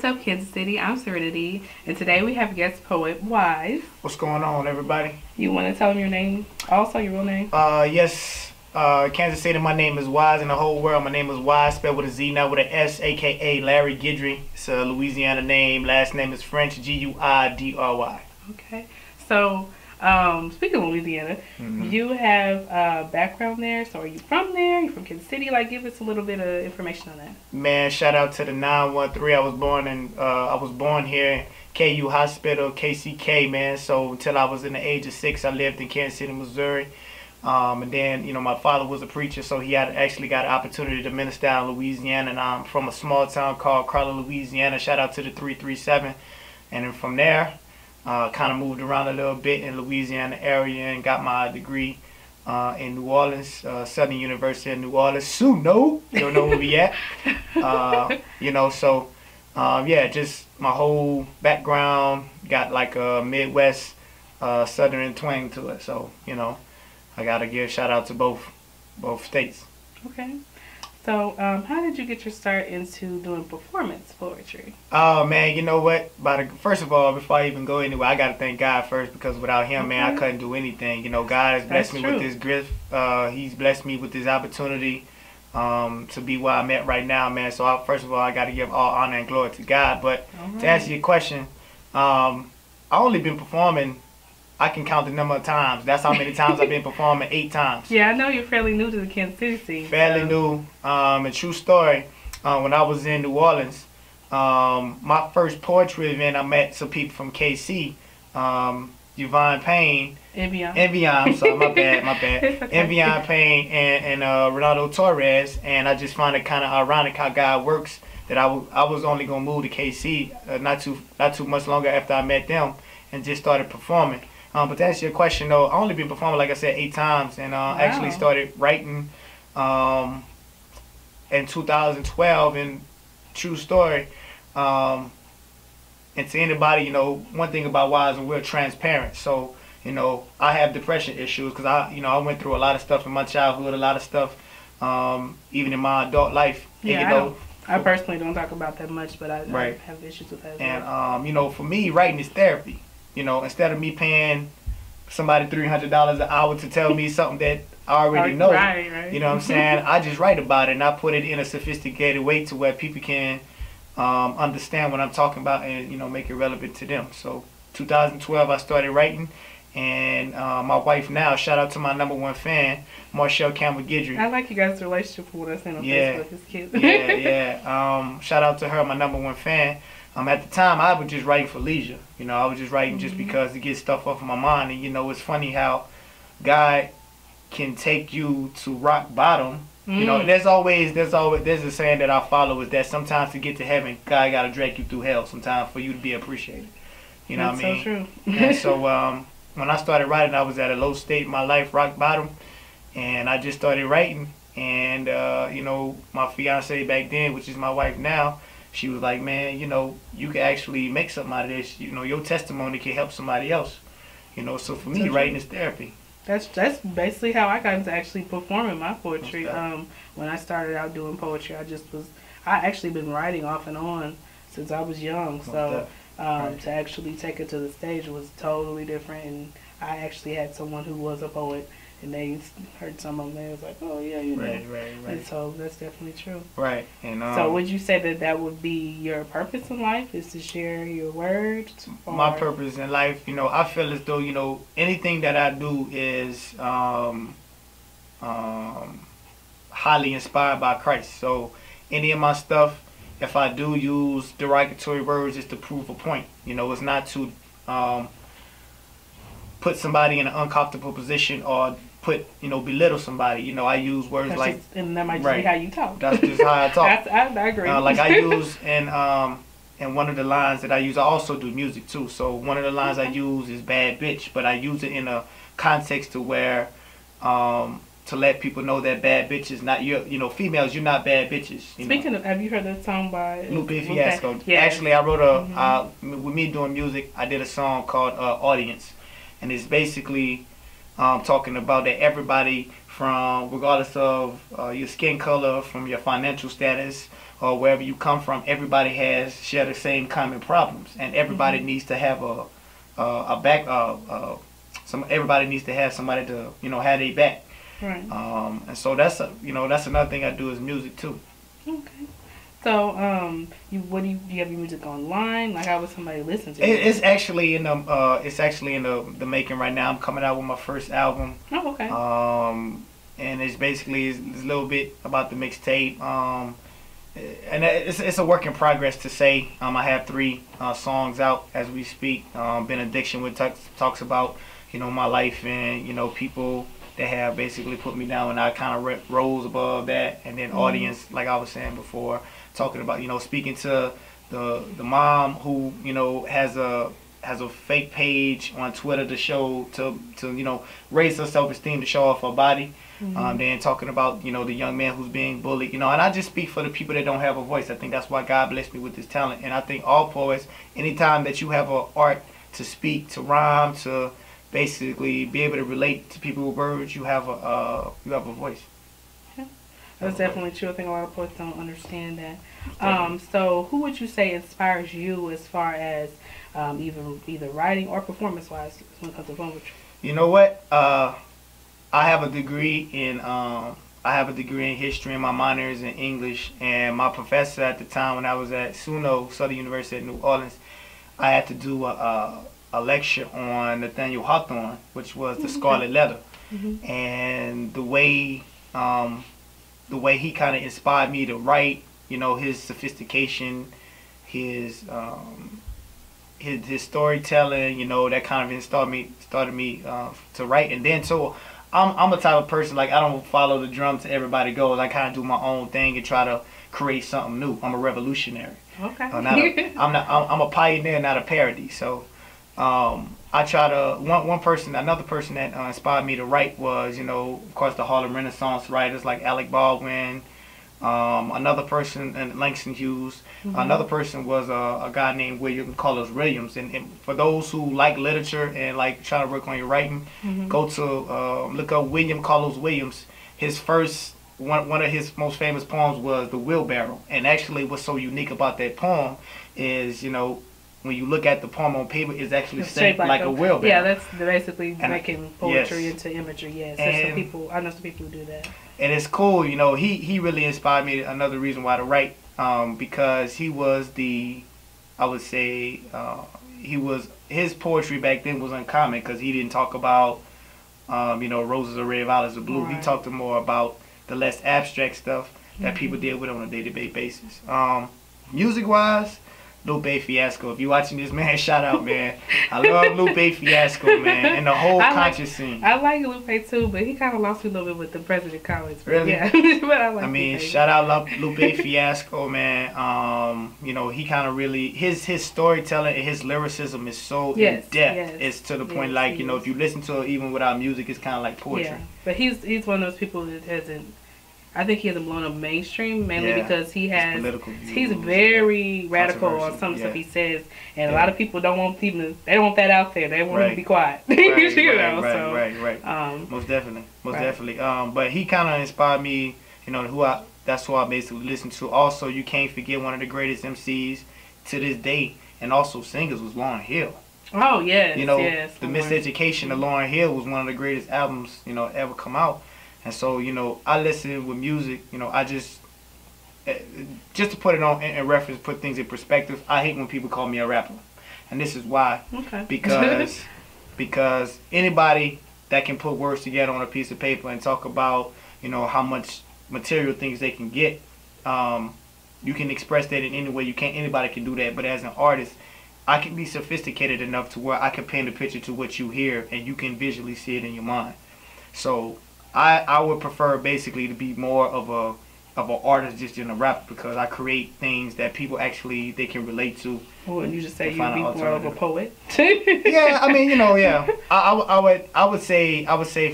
up, Kansas City? I'm Serenity, and today we have guest poet Wize. What's going on, everybody? You want to tell them your name, also your real name? Yes. Kansas City, my name is Wize. In the whole world, my name is Wize, spelled with a Z, not with an S, aka Larry Guidry. It's a Louisiana name. Last name is French, Guidry. Okay. So, speaking of Louisiana, you have a background there. So, are you from there? You from Kansas City? Like, give us a little bit of information on that. Man, shout out to the 913. I was born here, KU Hospital, KCK, man. So until I was in the age of 6, I lived in Kansas City, Missouri. And then, you know, my father was a preacher, so he had actually got an opportunity to minister out in Louisiana. And I'm from a small town called Carla, Louisiana. Shout out to the 337. And then from there, kind of moved around a little bit in Louisiana area and got my degree in New Orleans, Southern University of New Orleans. SUNO, you don't know where we at. You know, so yeah, just my whole background got like a Midwest Southern twang to it. So, you know, I gotta give a shout out to both states. Okay. So, how did you get your start into doing performance poetry? Oh man, you know what? First of all, before I even go anywhere, I gotta thank God first, because without Him, man, I couldn't do anything. You know, God has blessed me with this gift. He's blessed me with this opportunity to be where I'm at right now, man. So first of all, I gotta give all honor and glory to God. But to answer your question, I only been performing. I can count the number of times. That's how many times I've been performing. 8 times. Yeah, I know you're fairly new to the Kansas City scene. Fairly new. A true story. When I was in New Orleans, my first poetry event, I met some people from KC. Yvonne Payne. Evian, I'm sorry, my bad. Okay. Evian Payne and Ronaldo Torres. And I just find it kind of ironic how God works, that I was only going to move to KC not too much longer after I met them and just started performing. But to answer your question, though, I only been performing, like I said, 8 times, and actually started writing in 2012. And true story. And to anybody, you know, one thing about Wize, and we're transparent. So, you know, I have depression issues because I went through a lot of stuff in my childhood, a lot of stuff, even in my adult life. Yeah, and, you know, I personally don't talk about that much, but I have issues with that as well. And you know, for me, writing is therapy. You know, instead of me paying somebody $300 an hour to tell me something that I already know, right. You know what I'm saying? I just write about it, and I put it in a sophisticated way to where people can understand what I'm talking about and, you know, make it relevant to them. So 2012, I started writing, and my wife now, shout out to my #1 fan, Marshall Campbell Guidry. I like you guys' relationship from what I've seen on Facebook. It's cute. Yeah. Shout out to her, my #1 fan. At the time, I was just writing for leisure. You know, I was just writing just because to get stuff off of my mind. And, you know, it's funny how God can take you to rock bottom. You know, there's a saying that I follow, is that sometimes to get to heaven, God got to drag you through hell sometimes for you to be appreciated. You know what I mean? So true. And so when I started writing, I was at a low state in my life, rock bottom. And I just started writing. And, you know, my fiance back then, which is my wife now, she was like, man, you know, you can actually make something out of this. You know, your testimony can help somebody else. You know, so for me, writing is therapy. That's basically how I got into actually performing my poetry. When I started out doing poetry, I actually been writing off and on since I was young. So to actually take it to the stage was totally different. And I actually had someone who was a poet, and they heard some of them, they was like, oh yeah, you know. Right. And so that's definitely true. Right. And so would you say that would be your purpose in life, is to share your words? My purpose in life, you know, I feel as though, you know, anything that I do is highly inspired by Christ. So any of my stuff, if I do use derogatory words, it's to prove a point. You know, it's not to put somebody in an uncomfortable position or belittle somebody. You know, I use words and that might just be how you talk. That's just how I talk. I agree. Like I use in one of the lines that I use, I also do music too. So one of the lines I use is bad bitch, but I use it in a context to where to let people know that bad bitch is not females, you're not bad bitches. Speaking of, have you heard that song by Lupe Fiasco? Yeah. Actually, I wrote with me doing music, I did a song called Audience. And it's basically talking about that everybody, from regardless of your skin color, from your financial status, or wherever you come from, everybody share the same common problems, and everybody needs to have everybody needs to have somebody to have their back. Right. And so that's another thing I do is music too. Okay. So, do you have your music online? Like, how would somebody listen to it? It's actually in the making right now. I'm coming out with my first album. Oh, okay. And it's basically it's a little bit about the mixtape. And it's a work in progress to say. I have 3 songs out as we speak. Benediction, which talks about my life and people that have basically put me down, and I kind of rose above that. And then audience, like I was saying before, talking about speaking to the mom who has a fake page on Twitter to show to raise her self-esteem, to show off her body. Then talking about the young man who's being bullied, and I just speak for the people that don't have a voice. I think that's why God blessed me with this talent, and I think all poets, anytime that you have an art to speak, to rhyme, to basically be able to relate to people with words, you have a voice. Yeah. That's definitely true. I think a lot of poets don't understand that. So who would you say inspires you as far as either writing or performance-wise when it comes to poetry? You know what? I have a degree in history, and my minor is in English. And my professor at the time, when I was at SUNO, Southern University at New Orleans, I had to do a lecture on Nathaniel Hawthorne, which was the Scarlet Letter, and the way he kind of inspired me to write. His sophistication, his storytelling. That kind of started me to write, and then so. I'm a type of person, like, I don't follow the drum to everybody goes. I kind of do my own thing and try to create something new. I'm a revolutionary. Okay. I'm a pioneer, not a parody. So I try to another person that inspired me to write was of course the Harlem Renaissance writers like Alec Baldwin. Another person, and Langston Hughes. Another person was a guy named William Carlos Williams. And for those who like literature and like trying to work on your writing, go to look up William Carlos Williams. His first one of his most famous poems was The Wheelbarrow. And actually, what's so unique about that poem is when you look at the poem on paper, it's actually shaped like a wheelbarrow. Yeah, that's basically making poetry into imagery. Yes, I know some people who do that. And it's cool, he really inspired me. Another reason why to write, because he was his poetry back then was uncommon, because he didn't talk about, roses are red, violets are blue. Right. He talked more about the less abstract stuff that people deal with on a day-to-day basis. Music-wise, Lupe Fiasco. If you're watching this, man, shout out, man. I love Lupe Fiasco, man, and the whole conscious scene. I like Lupe too, but he kind of lost me a little bit with the President College. Really? Yeah. But I mean, shout out Lupe Fiasco, man. He kind of really his storytelling and his lyricism is so in depth. Yes. It's to the point, like, if you listen to it even without music, it's kind of like poetry. Yeah, but he's one of those people that hasn't. I think he hasn't blown up mainstream, mainly because he's very radical on some stuff he says, and a lot of people don't want that out there. They want him to be quiet. Right. Most definitely. But he kind of inspired me. That's who I basically listen to. Also, you can't forget one of the greatest MCs to this day, and also singers, was Lauryn Hill. Oh yes, yes. The Miseducation of Lauryn Hill was one of the greatest albums ever come out. And so, I listen with music, I just to put it on in reference, put things in perspective, I hate when people call me a rapper. And this is why. Okay. Because anybody that can put words together on a piece of paper and talk about, how much material things they can get, you can express that in any way you can. Anybody can do that. But as an artist, I can be sophisticated enough to where I can paint a picture to what you hear and you can visually see it in your mind. So I would prefer basically to be more of an artist just than a rapper, because I create things that people actually they can relate to. Oh, and you just say you'd be more of a poet. Yeah, I mean, yeah. I would say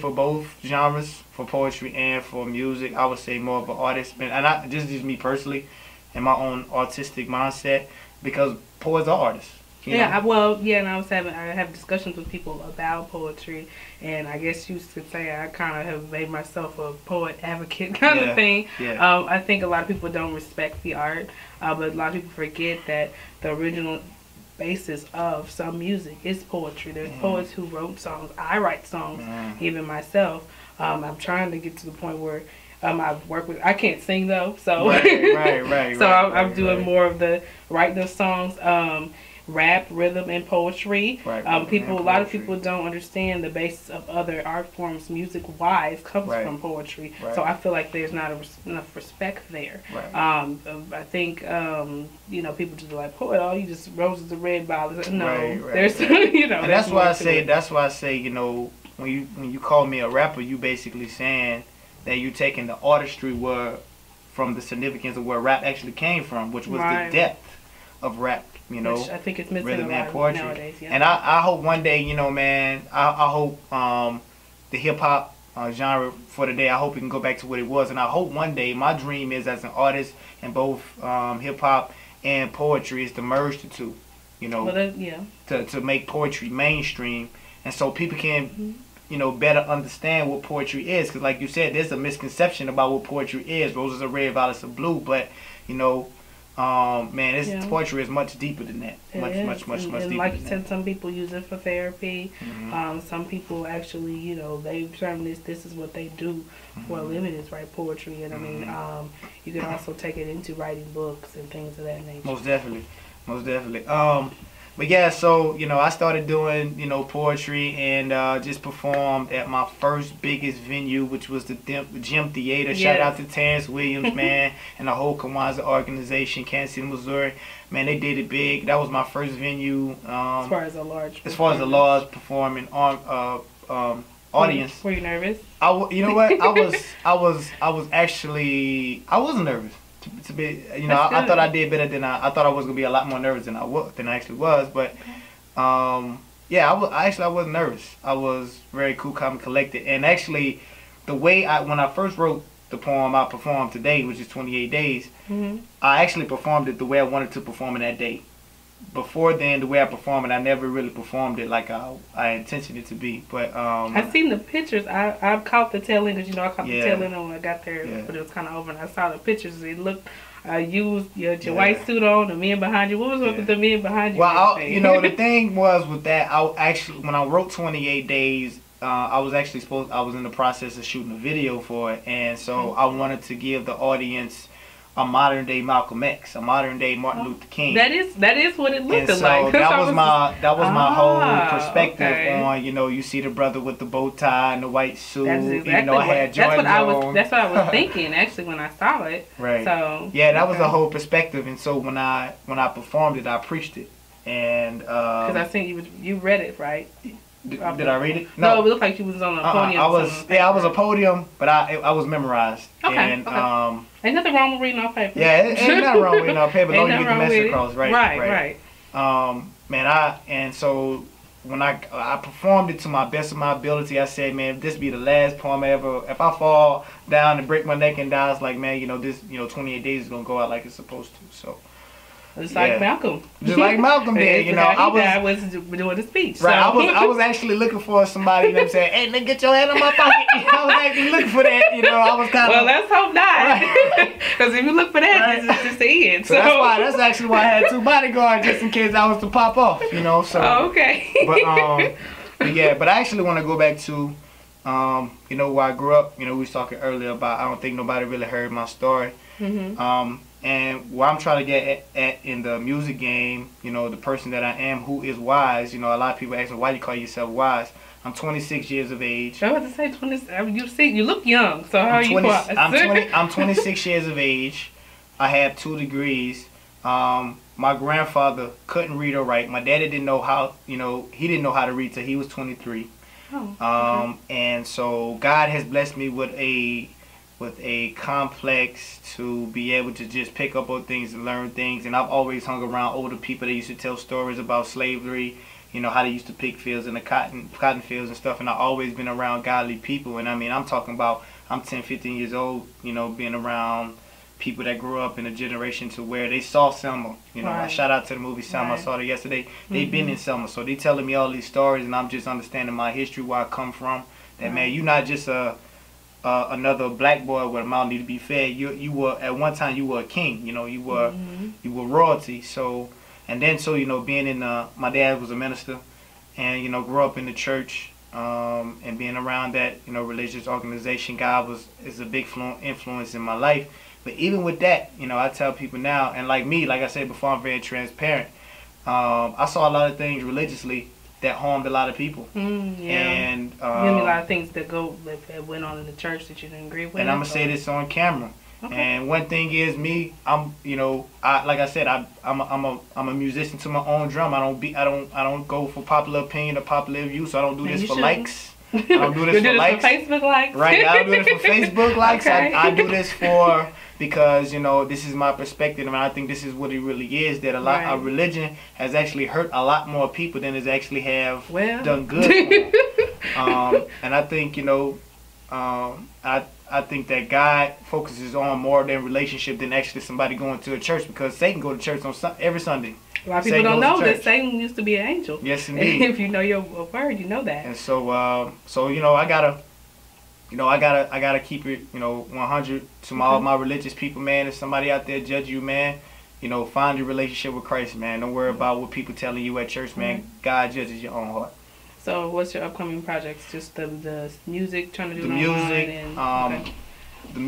for both genres, for poetry and for music, I would say more of an artist. And this is just me personally and my own artistic mindset, because poets are artists. Yeah, and I have discussions with people about poetry, and I guess you could say I kind of have made myself a poet advocate kind of thing. Yeah. I think a lot of people don't respect the art, but a lot of people forget that the original basis of some music is poetry. There's poets who wrote songs. I write songs, even myself. I'm trying to get to the point where I can't sing though, so I'm doing more of the writing of songs, rap, rhythm, and poetry. A lot of people don't understand the basis of other art forms. Music wise comes from poetry, so I feel like there's not enough respect there. I think people just like poet. Oh, you just roses and red violets. No, there's and that's why I say when you call me a rapper, you basically saying that you're taking the artistry word from the significance of where rap actually came from, which was the depth of rap, which I think it's missing rhythm a lot and poetry nowadays. Yeah. And I hope one day, man, I hope the hip hop genre for today, I hope it can go back to what it was. And I hope one day, my dream is as an artist in both hip hop and poetry is to merge the two, to make poetry mainstream, and so people can better understand what poetry is. Because like you said, there's a misconception about what poetry is. Roses are red, violets are blue. But, poetry is much deeper than that. Much deeper and like than you said, that. some people use it for therapy. Some people actually, they determine this is what they do for a living, is write poetry. And I mean, you can also take it into writing books and things of that nature. Most definitely. But yeah, so, I started doing, poetry and just performed at my first biggest venue, which was the Gym Theater. Yes. Shout out to Terrence Williams, man, and the whole Wize organization, Kansas City, Missouri. Man, they did it big. That was my first venue. As far as a large performing audience. Were you nervous? You know what? I wasn't nervous. To be, I thought I did better than I thought I was gonna be a lot more nervous than I actually was. But I wasn't nervous. I was very cool, calm, and collected. And actually, the way when I first wrote the poem I performed today, which is 28 days, I actually performed it the way I wanted to perform it that day. Before then, the way I performed it, I never really performed it like I intentioned it to be. But I seen the pictures. I caught the tail end, because I caught the tail end when I got there, but it was kind of over. And I saw the pictures. It looked. You your white suit on, the men behind you. What was with the men behind you? Well, the thing was with that, when I wrote 28 days, I was in the process of shooting a video for it, and so I wanted to give the audience a modern day Malcolm X, a modern day Martin Luther King. That is what it looked and so like. that was my whole perspective on, you see the brother with the bow tie and the white suit. That's exactly I had Jordan on. That's what I was thinking actually when I saw it. Right. So that was the whole perspective. And so when I performed it, I preached it, and because I think you read it, right? Did I read it? No, it looked like you was on a podium. I was a podium, but I was memorized. Okay. And ain't nothing wrong with reading off paper. Yeah, ain't nothing wrong with reading off paper. Long as you get the message across, Right. So when I performed it to my best of my ability, I said, man, if this be the last poem ever, if I fall down and break my neck and die, it's like, man, this 28 days is gonna go out like it's supposed to. So. Just like Malcolm. Just like Malcolm did, I was doing the speech. Right, so. I was actually looking for somebody, saying, hey, nigga, get your hand on my pocket. I was actually looking for that, I was kind of. Well, let's hope not. Because if you look for that, it's just the end. So that's actually why I had 2 bodyguards, just in case I was to pop off, so. Oh, okay. But I actually want to go back to, where I grew up. We was talking earlier about, I don't think nobody really heard my story. And what I'm trying to get at in the music game, the person that I am, who is Wize. A lot of people ask me, why you call yourself Wize? I'm 26 years of age. I was to say 20. You look young. So how are you? I'm 26 years of age. I have 2 degrees. My grandfather couldn't read or write. My daddy didn't know how. He didn't know how to read till he was 23. Oh. Okay. And so God has blessed me with a complex to be able to just pick up on things and learn things. And I've always hung around older people that used to tell stories about slavery, how they used to pick fields in the cotton fields and stuff. And I've always been around godly people. And I'm talking about, I'm 10, 15 years old, being around people that grew up in a generation to where they saw Selma. You know, I shout out to the movie Selma. I saw it yesterday. They've been in Selma, so they telling me all these stories, and I'm just understanding my history, where I come from. That man, you're not just another black boy with a mouth need to be fed. You were at one time, you were a king. You know, you were royalty. So you know, being in my dad was a minister, and you know, grew up in the church. And being around that, you know, religious organization, God is a big influence in my life. But even with that, you know, I tell people now, and like me, like I said before, I'm very transparent. I saw a lot of things religiously that harmed a lot of people. And you know, a lot of things that went on in the church that you didn't agree with. And I'm gonna say this on camera. Okay. And one thing is me, you know, like I said, I'm a musician to my own drum. I don't go for popular opinion or popular view. So I don't do this for likes. I don't do this for likes. For Facebook likes. Right. I don't do this for Facebook likes. Okay. I do this for because, you know, this is my perspective, and I think this is what it really is. That a lot of religion has actually hurt a lot more people than it actually have done good for them. And I think, you know, I think that God focuses on more than relationship than actually somebody going to a church, because Satan go to church on every Sunday. A lot of people don't know that Satan used to be an angel. Yes, indeed. If you know your word, you know that. And so you know, I gotta keep it, you know, 100 to all my religious people, man. If somebody out there judge you, man, you know, find your relationship with Christ, man. Don't worry about what people telling you at church, man. God judges your own heart. So what's your upcoming projects? Just the music, trying to do the music, the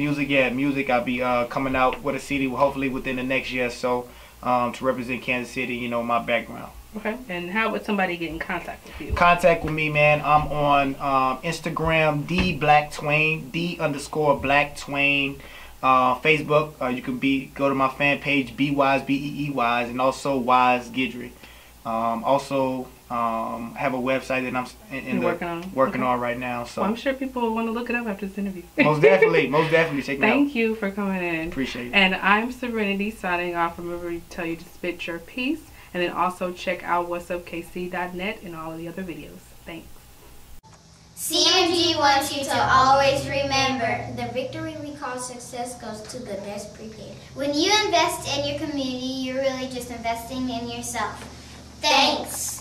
music. I'll be coming out with a CD, hopefully within the next year or so, to represent Kansas City, you know, my background. Okay. And how would somebody get in contact with you? Contact with me, man. I'm on Instagram, D_Black_Twain, D_Black_Twain. Facebook, you can go to my fan page, Wize, Beewise, and also Wize Guidry. Also have a website that I'm working on right now. So well, I'm sure people will want to look it up after this interview. Most definitely check me out. Thank you for coming in. Appreciate it. And I'm Serenity signing off. Remember to tell you to spit your piece, and then also check out whatsupkc.net and all of the other videos. Thanks. CMG wants you to always remember, the victory we call success goes to the best prepared. When you invest in your community, you're really just investing in yourself. Thanks.